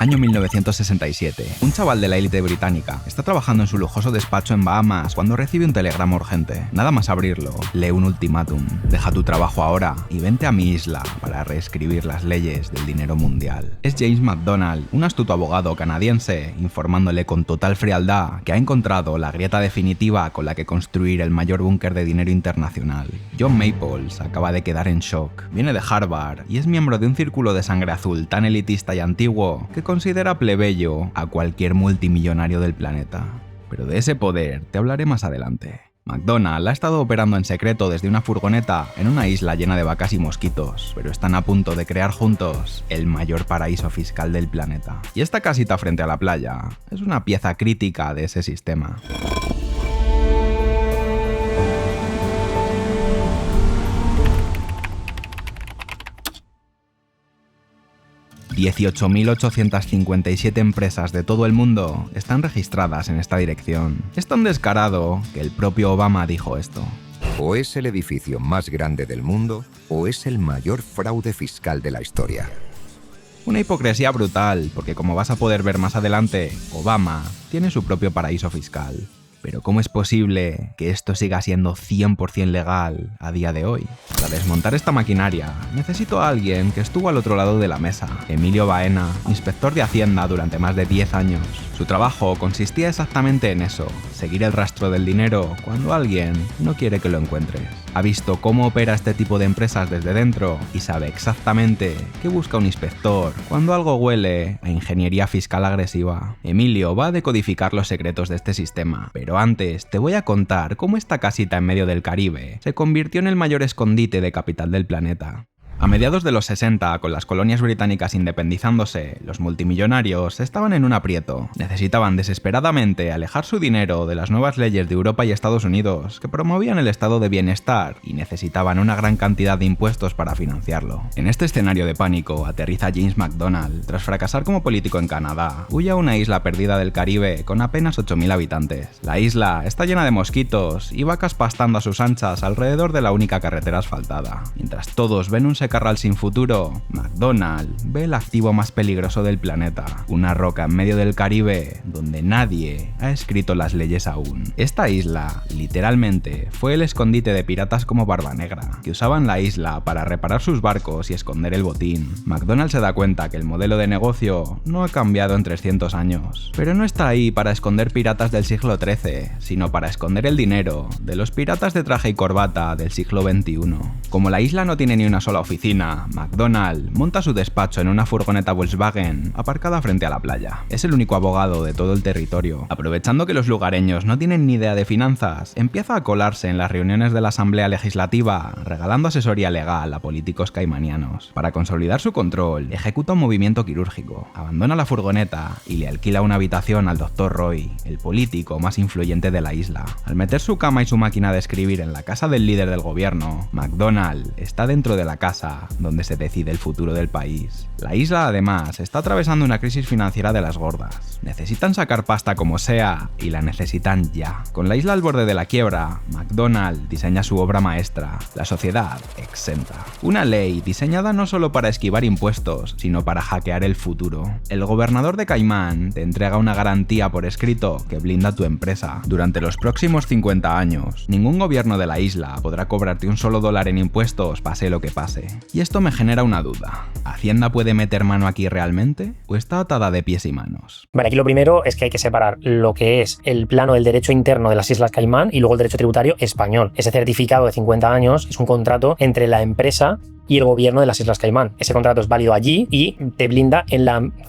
Año 1967. Un chaval de la élite británica está trabajando en su lujoso despacho en Bahamas cuando recibe un telegrama urgente. Nada más abrirlo, lee un ultimátum. Deja tu trabajo ahora y vente a mi isla para reescribir las leyes del dinero mundial. Es James McDonald, un astuto abogado canadiense, informándole con total frialdad que ha encontrado la grieta definitiva con la que construir el mayor búnker de dinero internacional. John Maples acaba de quedar en shock. Viene de Harvard y es miembro de un círculo de sangre azul tan elitista y antiguo que considera plebeyo a cualquier multimillonario del planeta. Pero de ese poder te hablaré más adelante. McDonald ha estado operando en secreto desde una furgoneta en una isla llena de vacas y mosquitos, pero están a punto de crear juntos el mayor paraíso fiscal del planeta. Y esta casita frente a la playa es una pieza crítica de ese sistema. 18.857 empresas de todo el mundo están registradas en esta dirección. Es tan descarado que el propio Obama dijo esto. O es el edificio más grande del mundo, o es el mayor fraude fiscal de la historia. Una hipocresía brutal, porque como vas a poder ver más adelante, Obama tiene su propio paraíso fiscal. Pero ¿cómo es posible que esto siga siendo 100% legal a día de hoy? Para desmontar esta maquinaria, necesito a alguien que estuvo al otro lado de la mesa. Emilio Baena, inspector de Hacienda durante más de 10 años. Su trabajo consistía exactamente en eso, seguir el rastro del dinero cuando alguien no quiere que lo encuentres. Ha visto cómo opera este tipo de empresas desde dentro y sabe exactamente qué busca un inspector cuando algo huele a ingeniería fiscal agresiva. Emilio va a decodificar los secretos de este sistema, pero antes te voy a contar cómo esta casita en medio del Caribe se convirtió en el mayor escondite de capital del planeta. A mediados de los 60, con las colonias británicas independizándose, los multimillonarios estaban en un aprieto. Necesitaban desesperadamente alejar su dinero de las nuevas leyes de Europa y Estados Unidos, que promovían el estado de bienestar y necesitaban una gran cantidad de impuestos para financiarlo. En este escenario de pánico aterriza James McDonald. Tras fracasar como político en Canadá, huye a una isla perdida del Caribe con apenas 8.000 habitantes. La isla está llena de mosquitos y vacas pastando a sus anchas alrededor de la única carretera asfaltada. Mientras todos ven un carral sin futuro, McDonald ve el activo más peligroso del planeta, una roca en medio del Caribe donde nadie ha escrito las leyes aún. Esta isla, literalmente, fue el escondite de piratas como Barba Negra, que usaban la isla para reparar sus barcos y esconder el botín. McDonald se da cuenta que el modelo de negocio no ha cambiado en 300 años, pero no está ahí para esconder piratas del siglo XIII, sino para esconder el dinero de los piratas de traje y corbata del siglo XXI. Como la isla no tiene ni una sola oficina, McDonald monta su despacho en una furgoneta Volkswagen aparcada frente a la playa. Es el único abogado de todo el territorio. Aprovechando que los lugareños no tienen ni idea de finanzas, empieza a colarse en las reuniones de la Asamblea Legislativa, regalando asesoría legal a políticos caimanianos. Para consolidar su control, ejecuta un movimiento quirúrgico, abandona la furgoneta y le alquila una habitación al Dr. Roy, el político más influyente de la isla. Al meter su cama y su máquina de escribir en la casa del líder del gobierno, McDonald está dentro de la casa donde se decide el futuro del país. La isla, además, está atravesando una crisis financiera de las gordas. Necesitan sacar pasta como sea y la necesitan ya. Con la isla al borde de la quiebra, McDonald diseña su obra maestra, la sociedad exenta. Una ley diseñada no solo para esquivar impuestos, sino para hackear el futuro. El gobernador de Caimán te entrega una garantía por escrito que blinda tu empresa. Durante los próximos 50 años, ningún gobierno de la isla podrá cobrarte un solo dólar en impuestos, pase lo que pase. Y esto me genera una duda. ¿Hacienda puede meter mano aquí realmente? ¿O está atada de pies y manos? Vale, aquí lo primero es que hay que separar lo que es el plano del derecho interno de las Islas Caimán y luego el derecho tributario español. Ese certificado de 50 años es un contrato entre la empresa y el gobierno de las Islas Caimán. Ese contrato es válido allí y te blinda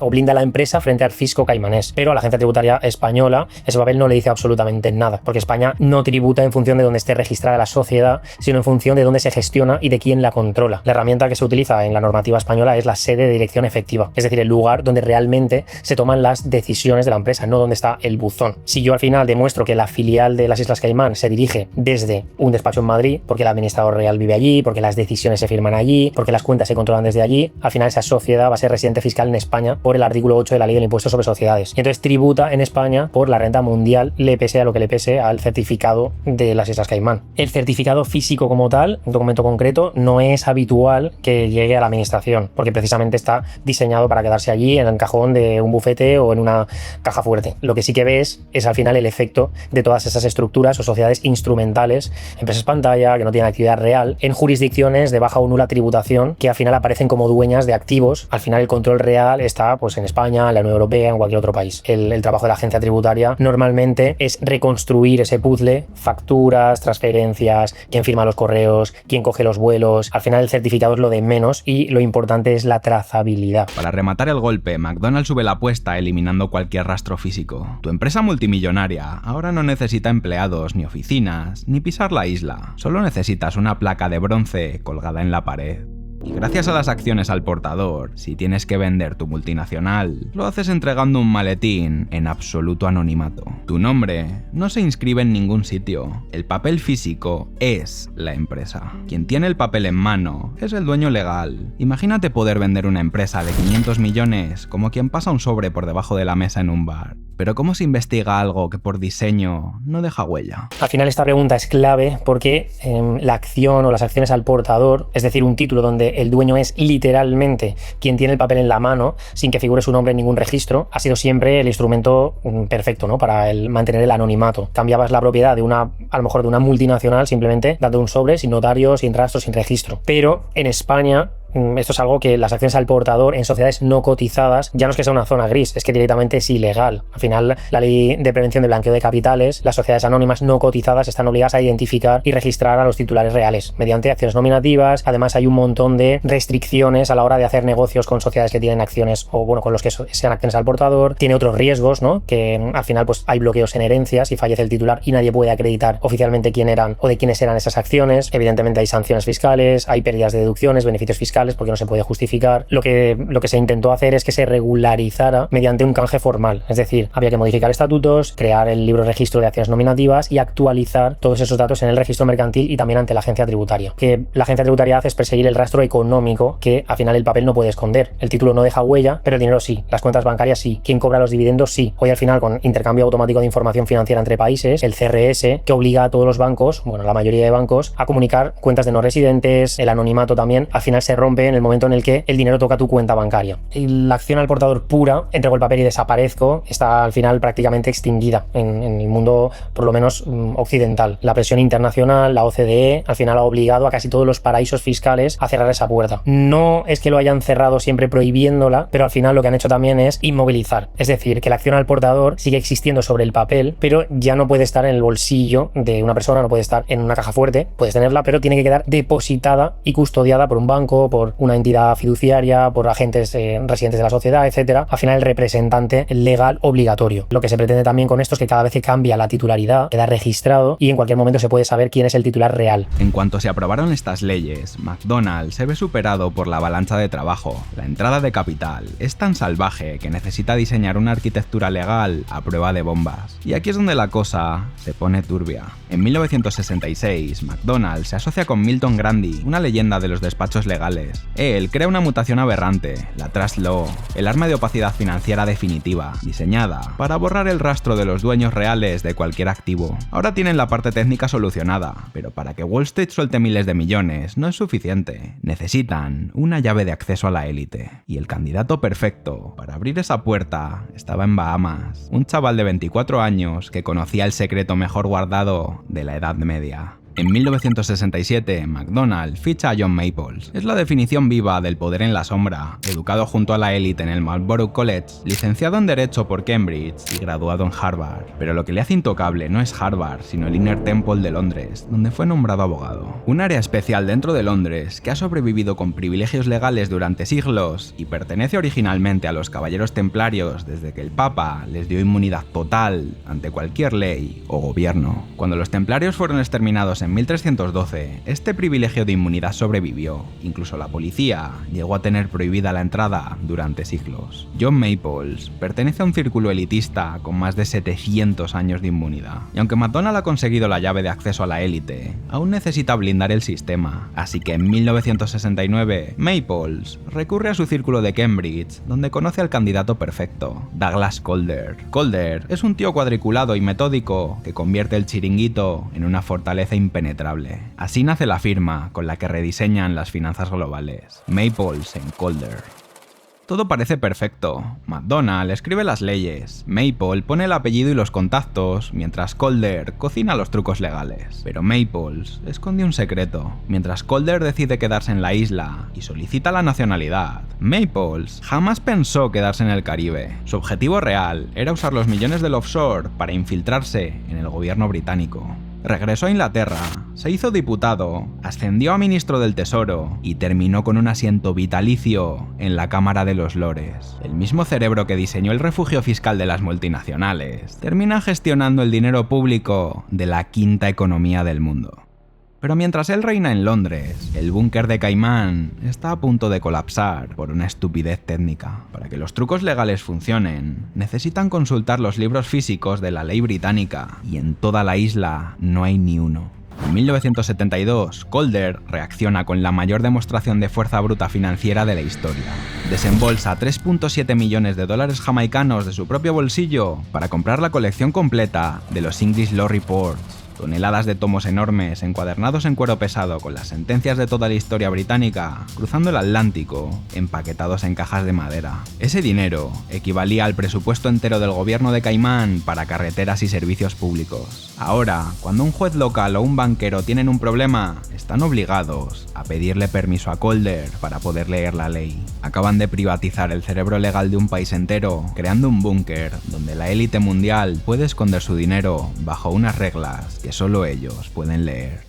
blinda la empresa frente al fisco caimanés. Pero a la agencia tributaria española ese papel no le dice absolutamente nada, porque España no tributa en función de dónde esté registrada la sociedad, sino en función de dónde se gestiona y de quién la controla. La herramienta que se utiliza en la normativa española es la sede de dirección efectiva, es decir, el lugar donde realmente se toman las decisiones de la empresa, no donde está el buzón. Si yo al final demuestro que la filial de las Islas Caimán se dirige desde un despacho en Madrid, porque el administrador real vive allí, porque las decisiones se firman allí, allí, porque las cuentas se controlan desde allí, al final esa sociedad va a ser residente fiscal en España por el artículo 8 de la Ley del Impuesto sobre Sociedades. Y entonces tributa en España por la renta mundial, le pese a lo que le pese al certificado de las Islas Caimán. El certificado físico como tal, un documento concreto, no es habitual que llegue a la administración, porque precisamente está diseñado para quedarse allí en el cajón de un bufete o en una caja fuerte. Lo que sí que ves es al final el efecto de todas esas estructuras o sociedades instrumentales, empresas pantalla que no tienen actividad real, en jurisdicciones de baja o nula tributación que al final aparecen como dueñas de activos. Al final el control real está pues en España, en la Unión Europea, en cualquier otro país. El trabajo de la agencia tributaria normalmente es reconstruir ese puzzle, facturas, transferencias, quién firma los correos, quién coge los vuelos. Al final el certificado es lo de menos y lo importante es la trazabilidad. Para rematar el golpe, McDonald's sube la apuesta eliminando cualquier rastro físico. Tu empresa multimillonaria ahora no necesita empleados, ni oficinas, ni pisar la isla. Solo necesitas una placa de bronce colgada en la pared. Y gracias a las acciones al portador, si tienes que vender tu multinacional, lo haces entregando un maletín en absoluto anonimato. Tu nombre no se inscribe en ningún sitio. El papel físico es la empresa. Quien tiene el papel en mano es el dueño legal. Imagínate poder vender una empresa de 500 millones como quien pasa un sobre por debajo de la mesa en un bar. Pero ¿cómo se investiga algo que por diseño no deja huella? Al final esta pregunta es clave porque la acción o las acciones al portador, es decir, un título donde el dueño es literalmente quien tiene el papel en la mano, sin que figure su nombre en ningún registro, ha sido siempre el instrumento perfecto, ¿no? Para mantener el anonimato. Cambiabas la propiedad de a lo mejor de una multinacional simplemente dando un sobre, sin notario, sin rastro, sin registro. Pero en España esto es algo que las acciones al portador en sociedades no cotizadas ya no es que sea una zona gris, es que directamente es ilegal. Al final, la ley de prevención de blanqueo de capitales, las sociedades anónimas no cotizadas están obligadas a identificar y registrar a los titulares reales mediante acciones nominativas. Además, hay un montón de restricciones a la hora de hacer negocios con sociedades que tienen acciones o bueno, con los que sean acciones al portador. Tiene otros riesgos, ¿no? Que al final pues hay bloqueos en herencias y fallece el titular y nadie puede acreditar oficialmente quién eran o de quiénes eran esas acciones. Evidentemente hay sanciones fiscales, hay pérdidas de deducciones, beneficios fiscales porque no se puede justificar. Lo que se intentó hacer es que se regularizara mediante un canje formal, es decir, había que modificar estatutos, crear el libro registro de acciones nominativas y actualizar todos esos datos en el registro mercantil y también ante la agencia tributaria. Que la agencia tributaria hace es perseguir el rastro económico que al final el papel no puede esconder. El título no deja huella, pero el dinero sí, las cuentas bancarias sí, quién cobra los dividendos sí. Hoy al final con intercambio automático de información financiera entre países, el CRS, que obliga a todos los bancos, bueno, la mayoría de bancos, a comunicar cuentas de no residentes, el anonimato también, al final se rompe en el momento en el que el dinero toca tu cuenta bancaria. Y la acción al portador pura, entrego el papel y desaparezco, está al final prácticamente extinguida en el mundo, por lo menos occidental. La presión internacional, la OCDE, al final ha obligado a casi todos los paraísos fiscales a cerrar esa puerta. No es que lo hayan cerrado siempre prohibiéndola, pero al final lo que han hecho también es inmovilizar. Es decir, que la acción al portador sigue existiendo sobre el papel, pero ya no puede estar en el bolsillo de una persona, no puede estar en una caja fuerte, puedes tenerla, pero tiene que quedar depositada y custodiada por un banco, por una entidad fiduciaria, por agentes residentes de la sociedad, etcétera. Al final el representante legal obligatorio. Lo que se pretende también con esto es que cada vez que cambia la titularidad queda registrado y en cualquier momento se puede saber quién es el titular real. En cuanto se aprobaron estas leyes, McDonald's se ve superado por la avalancha de trabajo. La entrada de capital es tan salvaje que necesita diseñar una arquitectura legal a prueba de bombas. Y aquí es donde la cosa se pone turbia. En 1966, McDonald's se asocia con Milton Grundy, una leyenda de los despachos legales. Él crea una mutación aberrante, la Trust Law, el arma de opacidad financiera definitiva, diseñada para borrar el rastro de los dueños reales de cualquier activo. Ahora tienen la parte técnica solucionada, pero para que Wall Street suelte miles de millones no es suficiente. Necesitan una llave de acceso a la élite. Y el candidato perfecto para abrir esa puerta estaba en Bahamas, un chaval de 24 años que conocía el secreto mejor guardado de la Edad Media. En 1967, McDonald's ficha a John Maples. Es la definición viva del poder en la sombra. Educado junto a la élite en el Marlborough College, licenciado en Derecho por Cambridge y graduado en Harvard. Pero lo que le hace intocable no es Harvard, sino el Inner Temple de Londres, donde fue nombrado abogado. Un área especial dentro de Londres que ha sobrevivido con privilegios legales durante siglos y pertenece originalmente a los caballeros templarios desde que el Papa les dio inmunidad total ante cualquier ley o gobierno. Cuando los templarios fueron exterminados en en 1312, este privilegio de inmunidad sobrevivió. Incluso la policía llegó a tener prohibida la entrada durante siglos. John Maples pertenece a un círculo elitista con más de 700 años de inmunidad. Y aunque McDonald ha conseguido la llave de acceso a la élite, aún necesita blindar el sistema. Así que en 1969, Maples recurre a su círculo de Cambridge, donde conoce al candidato perfecto, Douglas Calder. Calder es un tío cuadriculado y metódico que convierte el chiringuito en una fortaleza impenetrable. Así nace la firma con la que rediseñan las finanzas globales, Maples & Calder. Todo parece perfecto. McDonald escribe las leyes, Maple pone el apellido y los contactos, mientras Calder cocina los trucos legales. Pero Maples esconde un secreto. Mientras Calder decide quedarse en la isla y solicita la nacionalidad, Maples jamás pensó quedarse en el Caribe. Su objetivo real era usar los millones del offshore para infiltrarse en el gobierno británico. Regresó a Inglaterra, se hizo diputado, ascendió a ministro del Tesoro y terminó con un asiento vitalicio en la Cámara de los Lores. El mismo cerebro que diseñó el refugio fiscal de las multinacionales termina gestionando el dinero público de la quinta economía del mundo. Pero mientras él reina en Londres, el búnker de Caimán está a punto de colapsar por una estupidez técnica. Para que los trucos legales funcionen, necesitan consultar los libros físicos de la ley británica, y en toda la isla no hay ni uno. En 1972, Calder reacciona con la mayor demostración de fuerza bruta financiera de la historia. Desembolsa 3.7 millones de dólares jamaicanos de su propio bolsillo para comprar la colección completa de los English Law Reports. Toneladas de tomos enormes encuadernados en cuero pesado con las sentencias de toda la historia británica, cruzando el Atlántico, empaquetados en cajas de madera. Ese dinero equivalía al presupuesto entero del gobierno de Caimán para carreteras y servicios públicos. Ahora, cuando un juez local o un banquero tienen un problema, están obligados a pedirle permiso a Calder para poder leer la ley. Acaban de privatizar el cerebro legal de un país entero, creando un búnker donde la élite mundial puede esconder su dinero bajo unas reglas que solo ellos pueden leer.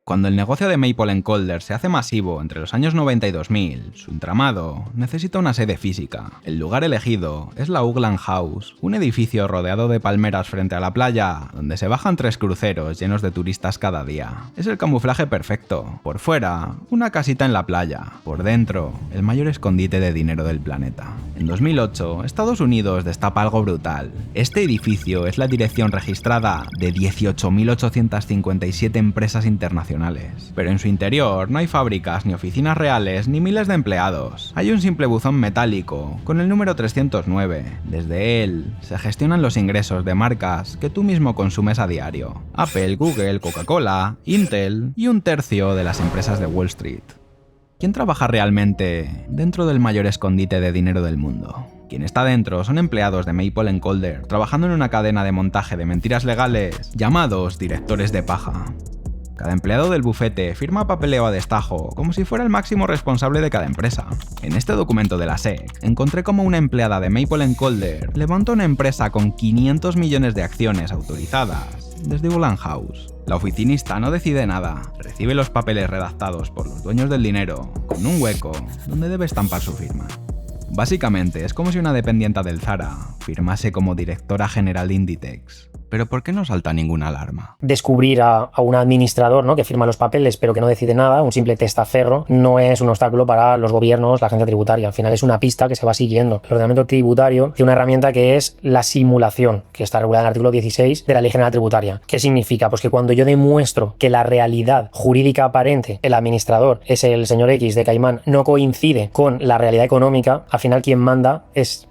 Cuando el negocio de Maple & Calder se hace masivo entre los años 90 y 2000, su entramado necesita una sede física. El lugar elegido es la Ugland House, un edificio rodeado de palmeras frente a la playa, donde se bajan 3 cruceros llenos de turistas cada día. Es el camuflaje perfecto. Por fuera, una casita en la playa. Por dentro, el mayor escondite de dinero del planeta. En 2008, Estados Unidos destapa algo brutal. Este edificio es la dirección registrada de 18.857 empresas internacionales. Pero en su interior no hay fábricas, ni oficinas reales, ni miles de empleados. Hay un simple buzón metálico, con el número 309. Desde él se gestionan los ingresos de marcas que tú mismo consumes a diario. Apple, Google, Coca-Cola, Intel y un tercio de las empresas de Wall Street. ¿Quién trabaja realmente dentro del mayor escondite de dinero del mundo? Quien está dentro son empleados de Maple & Calder, trabajando en una cadena de montaje de mentiras legales llamados directores de paja. Cada empleado del bufete firma papeleo a destajo, como si fuera el máximo responsable de cada empresa. En este documento de la SEC, encontré cómo una empleada de Maple & Calder levantó una empresa con 500 millones de acciones autorizadas desde Ugland House. La oficinista no decide nada, recibe los papeles redactados por los dueños del dinero, con un hueco donde debe estampar su firma. Básicamente, es como si una dependienta del Zara firmase como directora general de Inditex. Pero ¿por qué no salta ninguna alarma? Descubrir a un administrador, ¿no?, que firma los papeles pero que no decide nada, un simple testaferro, no es un obstáculo para los gobiernos, la agencia tributaria. Al final es una pista que se va siguiendo. El ordenamiento tributario tiene una herramienta que es la simulación, que está regulada en el artículo 16 de la Ley General Tributaria. ¿Qué significa? Pues que cuando yo demuestro que la realidad jurídica aparente, el administrador es el señor X de Caimán, no coincide con la realidad económica, al final quien manda es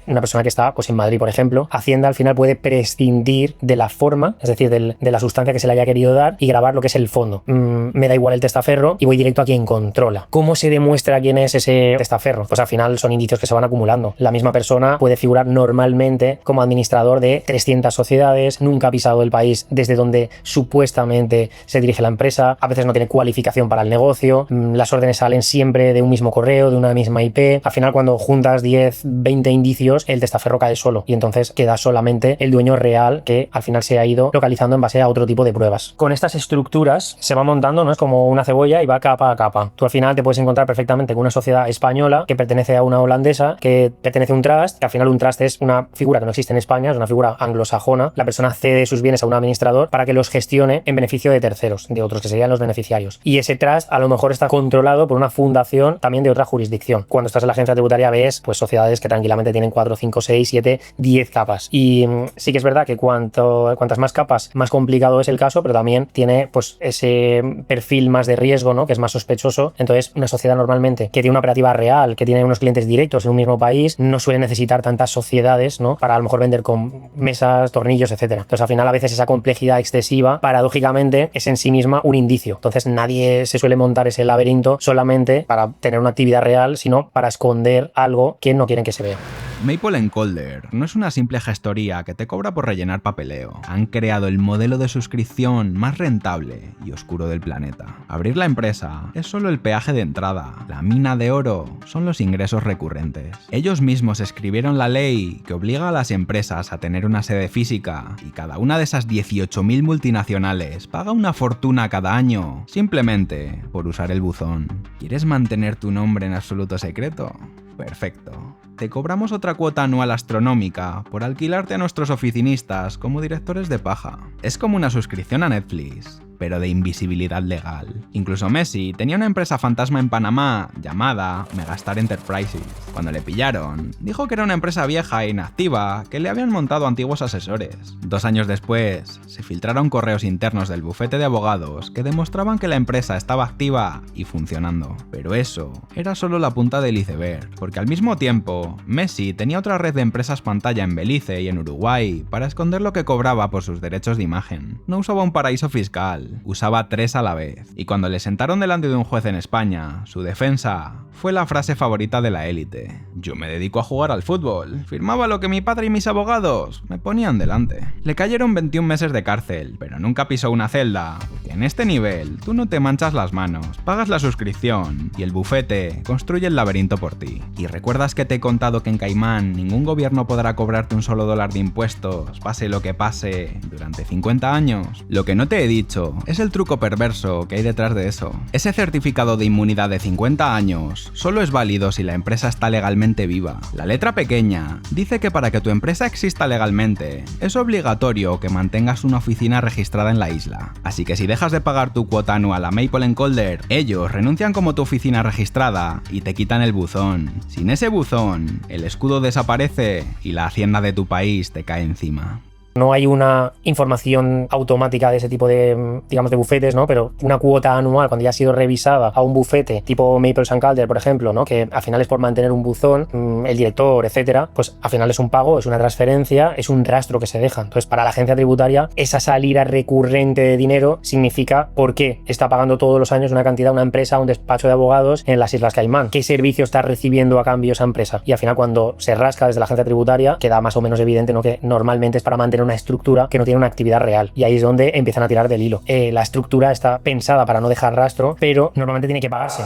una persona que está pues en Madrid, por ejemplo. Hacienda al final puede prescindir de la forma, es decir, de la sustancia que se le haya querido dar, y grabar lo que es el fondo. Me da igual el testaferro y voy directo a quien controla. ¿Cómo se demuestra quién es ese testaferro? Pues al final son indicios que se van acumulando. La misma persona puede figurar normalmente como administrador de 300 sociedades, nunca ha pisado el país desde donde supuestamente se dirige la empresa, a veces no tiene cualificación para el negocio, las órdenes salen siempre de un mismo correo, de una misma IP. Al final, cuando juntas 10, 20 indicios, el testaferro cae solo y entonces queda solamente el dueño real, que al final se ha ido localizando en base a otro tipo de pruebas. Con estas estructuras se va montando, ¿no? Es como una cebolla y va capa a capa. Tú al final te puedes encontrar perfectamente con una sociedad española que pertenece a una holandesa, que pertenece a un trust, que al final un trust es una figura que no existe en España, es una figura anglosajona. La persona cede sus bienes a un administrador para que los gestione en beneficio de terceros, de otros que serían los beneficiarios. Y ese trust a lo mejor está controlado por una fundación también de otra jurisdicción. Cuando estás en la agencia tributaria ves pues sociedades que tranquilamente tienen 4, 5, 6, 7, 10 capas. Y sí que es verdad que cuantas más capas, más complicado es el caso, pero también tiene pues ese perfil más de riesgo, ¿no? Que es más sospechoso. Entonces, una sociedad normalmente que tiene una operativa real, que tiene unos clientes directos en un mismo país, no suele necesitar tantas sociedades, ¿no? Para a lo mejor vender con mesas, tornillos, etcétera. Entonces, al final, a veces esa complejidad excesiva, paradójicamente, es en sí misma un indicio. Entonces, nadie se suele montar ese laberinto solamente para tener una actividad real, sino para esconder algo que no quieren que se vea. Maple & Calder no es una simple gestoría que te cobra por rellenar papeleo. Han creado el modelo de suscripción más rentable y oscuro del planeta. Abrir la empresa es solo el peaje de entrada. La mina de oro son los ingresos recurrentes. Ellos mismos escribieron la ley que obliga a las empresas a tener una sede física y cada una de esas 18.000 multinacionales paga una fortuna cada año simplemente por usar el buzón. ¿Quieres mantener tu nombre en absoluto secreto? Perfecto. Te cobramos otra cuota anual astronómica por alquilarte a nuestros oficinistas como directores de paja. Es como una suscripción a Netflix, pero de invisibilidad legal. Incluso Messi tenía una empresa fantasma en Panamá llamada Megastar Enterprises. Cuando le pillaron, dijo que era una empresa vieja e inactiva que le habían montado antiguos asesores. 2 años después, se filtraron correos internos del bufete de abogados que demostraban que la empresa estaba activa y funcionando. Pero eso era solo la punta del iceberg, porque al mismo tiempo, Messi tenía otra red de empresas pantalla en Belice y en Uruguay para esconder lo que cobraba por sus derechos de imagen. No usaba un paraíso fiscal, usaba 3 a la vez. Y cuando le sentaron delante de un juez en España, su defensa fue la frase favorita de la élite: yo me dedico a jugar al fútbol, firmaba lo que mi padre y mis abogados me ponían delante. Le cayeron 21 meses de cárcel, pero nunca pisó una celda, porque en este nivel tú no te manchas las manos, pagas la suscripción y el bufete construye el laberinto por ti. ¿Y recuerdas que te he contado que en Caimán ningún gobierno podrá cobrarte un solo dólar de impuestos, pase lo que pase, durante 50 años? Lo que no te he dicho es el truco perverso que hay detrás de eso. Ese certificado de inmunidad de 50 años solo es válido si la empresa está legalmente viva. La letra pequeña dice que para que tu empresa exista legalmente, es obligatorio que mantengas una oficina registrada en la isla. Así que si dejas de pagar tu cuota anual a Maple & Calder, ellos renuncian como tu oficina registrada y te quitan el buzón. Sin ese buzón, el escudo desaparece y la hacienda de tu país te cae encima. No hay una información automática de ese tipo de, digamos, de bufetes, ¿no? Pero una cuota anual, cuando ya ha sido revisada a un bufete tipo Maple & Calder, por ejemplo, ¿no? Que al final es por mantener un buzón, el director, etcétera, pues al final es un pago, es una transferencia, es un rastro que se deja. Entonces, para la agencia tributaria, esa salida recurrente de dinero significa por qué está pagando todos los años una cantidad a una empresa, a un despacho de abogados en las Islas Caimán. ¿Qué servicio está recibiendo a cambio esa empresa? Y al final, cuando se rasca desde la agencia tributaria, queda más o menos evidente, ¿no? Que normalmente es para mantener una estructura que no tiene una actividad real, y ahí es donde empiezan a tirar del hilo. La estructura está pensada para no dejar rastro, pero normalmente tiene que pagarse.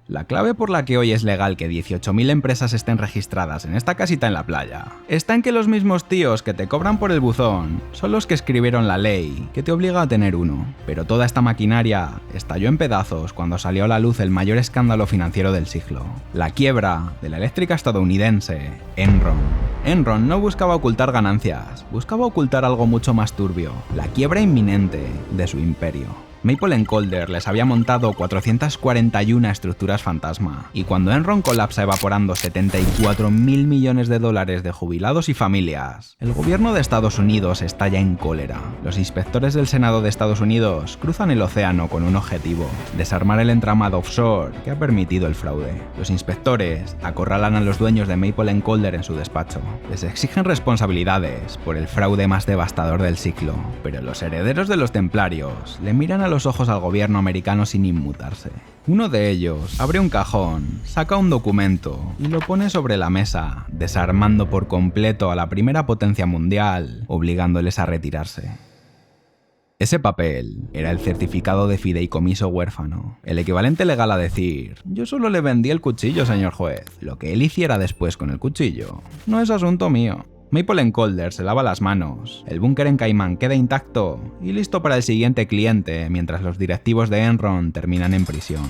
La clave por la que hoy es legal que 18.000 empresas estén registradas en esta casita en la playa está en que los mismos tíos que te cobran por el buzón son los que escribieron la ley que te obliga a tener uno. Pero toda esta maquinaria estalló en pedazos cuando salió a la luz el mayor escándalo financiero del siglo: la quiebra de la eléctrica estadounidense Enron. Enron no buscaba ocultar ganancias, buscaba ocultar algo mucho más turbio: la quiebra inminente de su imperio. Maple & Calder les había montado 441 estructuras fantasma, y cuando Enron colapsa evaporando 74.000 millones de dólares de jubilados y familias, el gobierno de Estados Unidos estalla en cólera. Los inspectores del Senado de Estados Unidos cruzan el océano con un objetivo: desarmar el entramado offshore que ha permitido el fraude. Los inspectores acorralan a los dueños de Maple & Calder en su despacho. Les exigen responsabilidades por el fraude más devastador del siglo, pero los herederos de los templarios le miran a los ojos al gobierno americano sin inmutarse. Uno de ellos abre un cajón, saca un documento y lo pone sobre la mesa, desarmando por completo a la primera potencia mundial, obligándoles a retirarse. Ese papel era el certificado de fideicomiso huérfano, el equivalente legal a decir: yo solo le vendí el cuchillo, señor juez, lo que él hiciera después con el cuchillo no es asunto mío. Maple & Calder se lava las manos, el búnker en Caimán queda intacto y listo para el siguiente cliente, mientras los directivos de Enron terminan en prisión.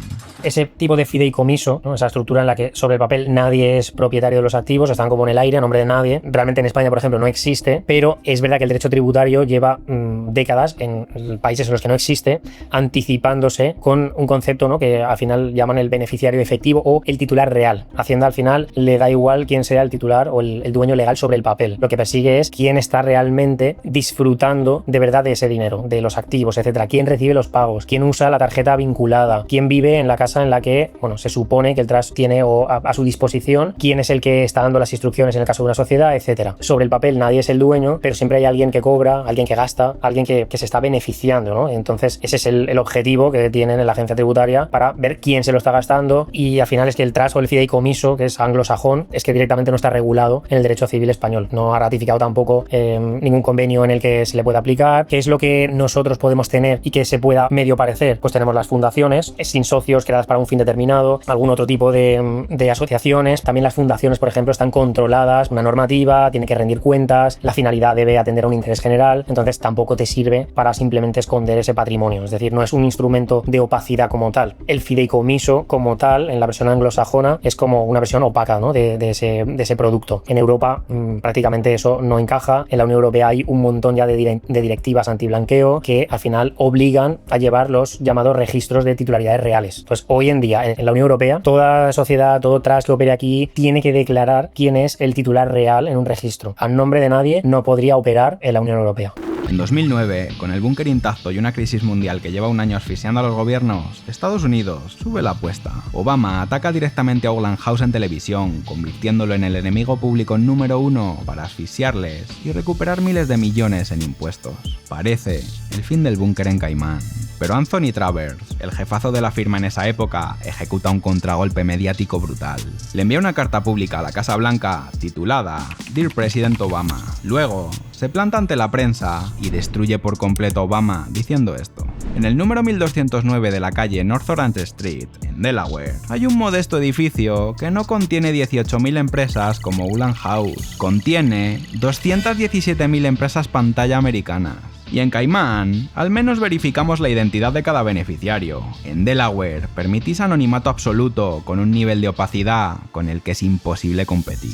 Ese tipo de fideicomiso, ¿no? Esa estructura en la que sobre el papel nadie es propietario de los activos, están como en el aire a nombre de nadie. Realmente en España, por ejemplo, no existe, pero es verdad que el derecho tributario lleva décadas en países en los que no existe, anticipándose con un concepto, ¿no? Que al final llaman el beneficiario efectivo o el titular real. Hacienda al final le da igual quién sea el titular o el dueño legal sobre el papel. Lo que persigue es quién está realmente disfrutando de verdad de ese dinero, de los activos, etcétera. Quién recibe los pagos, quién usa la tarjeta vinculada, quién vive en la casa en la que, bueno, se supone que el trust tiene a su disposición, quién es el que está dando las instrucciones en el caso de una sociedad, etcétera. Sobre el papel nadie es el dueño, pero siempre hay alguien que cobra, alguien que gasta, alguien que se está beneficiando, ¿no? Entonces ese es el objetivo que tienen en la agencia tributaria para ver quién se lo está gastando, y al final es que el trust o el fideicomiso, que es anglosajón, es que directamente no está regulado en el derecho civil español. No ha ratificado tampoco ningún convenio en el que se le pueda aplicar. ¿Qué es lo que nosotros podemos tener y que se pueda medio parecer? Pues tenemos las fundaciones sin socios creadas para un fin determinado, algún otro tipo de asociaciones. También las fundaciones, por ejemplo, están controladas, una normativa, tiene que rendir cuentas, la finalidad debe atender a un interés general, entonces tampoco te sirve para simplemente esconder ese patrimonio, es decir, no es un instrumento de opacidad como tal. El fideicomiso como tal, en la versión anglosajona, es como una versión opaca, ¿no? de ese producto. En Europa prácticamente eso no encaja. En la Unión Europea hay un montón ya de directivas antiblanqueo que al final obligan a llevar los llamados registros de titularidades reales. Pues hoy en día en la Unión Europea toda sociedad, todo trust que opere aquí tiene que declarar quién es el titular real en un registro. A nombre de nadie no podría operar en la Unión Europea. En 2009, con el búnker intacto y una crisis mundial que lleva un año asfixiando a los gobiernos, Estados Unidos sube la apuesta. Obama ataca directamente a Oakland House en televisión, convirtiéndolo en el enemigo público número 1 para asfixiarles y recuperar miles de millones en impuestos. Parece el fin del búnker en Caimán. Pero Anthony Travers, el jefazo de la firma en esa época, ejecuta un contragolpe mediático brutal. Le envía una carta pública a la Casa Blanca titulada Dear President Obama. Luego, se planta ante la prensa y destruye por completo a Obama diciendo esto. En el número 1209 de la calle North Orange Street, en Delaware, hay un modesto edificio que no contiene 18.000 empresas como Oakland House, contiene 217.000 empresas pantalla americanas. Y en Caimán, al menos verificamos la identidad de cada beneficiario. En Delaware, permitís anonimato absoluto con un nivel de opacidad con el que es imposible competir.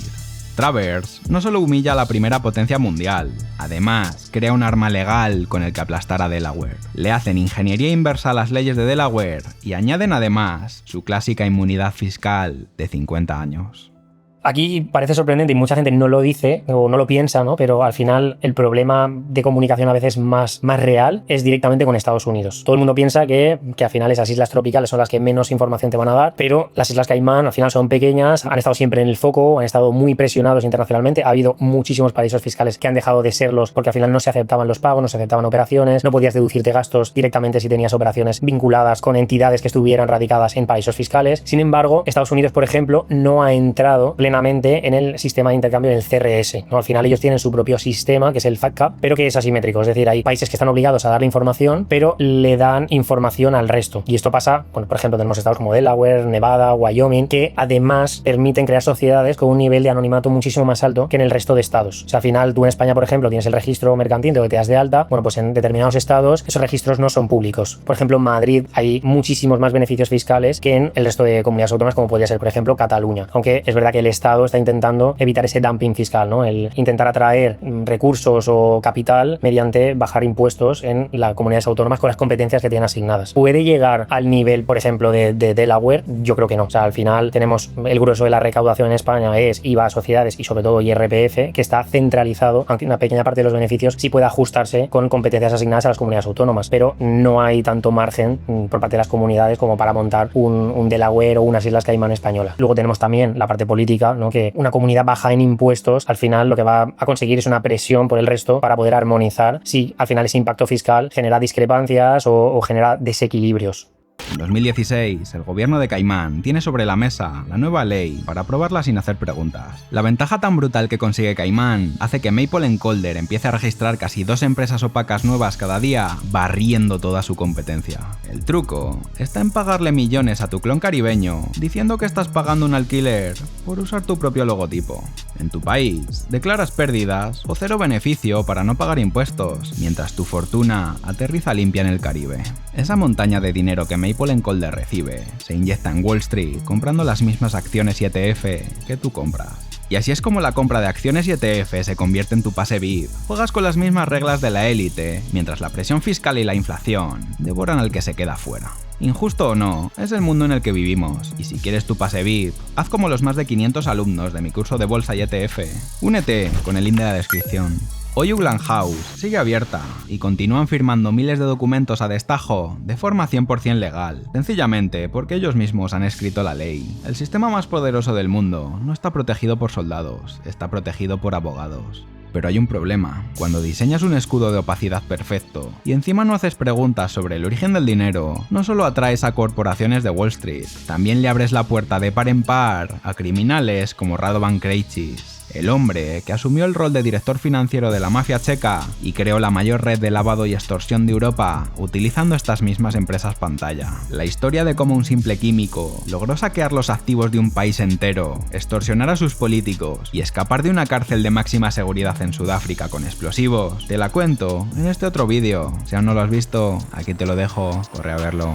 Travers no solo humilla a la primera potencia mundial, además crea un arma legal con el que aplastar a Delaware. Le hacen ingeniería inversa a las leyes de Delaware y añaden además su clásica inmunidad fiscal de 50 años. Aquí parece sorprendente y mucha gente no lo dice o no lo piensa, ¿no? Pero al final el problema de comunicación a veces más real es directamente con Estados Unidos. Todo el mundo piensa que al final esas islas tropicales son las que menos información te van a dar, pero las Islas Caimán al final son pequeñas, han estado siempre en el foco, han estado muy presionados internacionalmente, ha habido muchísimos paraísos fiscales que han dejado de serlos porque al final no se aceptaban los pagos, no se aceptaban operaciones, no podías deducirte gastos directamente si tenías operaciones vinculadas con entidades que estuvieran radicadas en paraísos fiscales. Sin embargo, Estados Unidos, por ejemplo, no ha entrado plenamente en el sistema de intercambio, en el CRS, ¿no? Al final ellos tienen su propio sistema, que es el FATCA, pero que es asimétrico, es decir, hay países que están obligados a darle información, pero le dan información al resto. Y esto pasa, bueno, por ejemplo, tenemos estados como Delaware, Nevada, Wyoming, que además permiten crear sociedades con un nivel de anonimato muchísimo más alto que en el resto de estados. O sea, al final tú en España, por ejemplo, tienes el registro mercantil de que te das de alta, bueno, pues en determinados estados esos registros no son públicos. Por ejemplo, en Madrid hay muchísimos más beneficios fiscales que en el resto de comunidades autónomas, como podría ser, por ejemplo, Cataluña. Aunque es verdad que el Estado está intentando evitar ese dumping fiscal, ¿no? El intentar atraer recursos o capital mediante bajar impuestos en las comunidades autónomas con las competencias que tienen asignadas. ¿Puede llegar al nivel, por ejemplo, de Delaware? Yo creo que no. O sea, al final tenemos el grueso de la recaudación en España es IVA a sociedades y sobre todo IRPF, que está centralizado, aunque una pequeña parte de los beneficios sí puede ajustarse con competencias asignadas a las comunidades autónomas, pero no hay tanto margen por parte de las comunidades como para montar un Delaware o unas Islas Caimán españolas. Luego tenemos también la parte política, ¿no? Que una comunidad baja en impuestos, al final lo que va a conseguir es una presión por el resto para poder armonizar si al final ese impacto fiscal genera discrepancias o genera desequilibrios. En 2016, el gobierno de Caimán tiene sobre la mesa la nueva ley para aprobarla sin hacer preguntas. La ventaja tan brutal que consigue Caimán hace que Maple & Calder empiece a registrar casi 2 empresas opacas nuevas cada día, barriendo toda su competencia. El truco está en pagarle millones a tu clon caribeño, diciendo que estás pagando un alquiler por usar tu propio logotipo. En tu país, declaras pérdidas o cero beneficio para no pagar impuestos, mientras tu fortuna aterriza limpia en el Caribe. Esa montaña de dinero que Maple & Calder recibe se inyecta en Wall Street comprando las mismas acciones y ETF que tú compras. Y así es como la compra de acciones y ETF se convierte en tu pase VIP. Juegas con las mismas reglas de la élite, mientras la presión fiscal y la inflación devoran al que se queda fuera. Injusto o no, es el mundo en el que vivimos, y si quieres tu pase VIP, haz como los más de 500 alumnos de mi curso de bolsa y ETF. Únete con el link de la descripción. Hoy Uglan House sigue abierta y continúan firmando miles de documentos a destajo de forma 100% legal, sencillamente porque ellos mismos han escrito la ley. El sistema más poderoso del mundo no está protegido por soldados, está protegido por abogados. Pero hay un problema. Cuando diseñas un escudo de opacidad perfecto y encima no haces preguntas sobre el origen del dinero, no solo atraes a corporaciones de Wall Street, también le abres la puerta de par en par a criminales como Radovan Krejcik, el hombre que asumió el rol de director financiero de la mafia checa y creó la mayor red de lavado y extorsión de Europa utilizando estas mismas empresas pantalla. La historia de cómo un simple químico logró saquear los activos de un país entero, extorsionar a sus políticos y escapar de una cárcel de máxima seguridad en Sudáfrica con explosivos, te la cuento en este otro vídeo. Si aún no lo has visto, aquí te lo dejo, corre a verlo.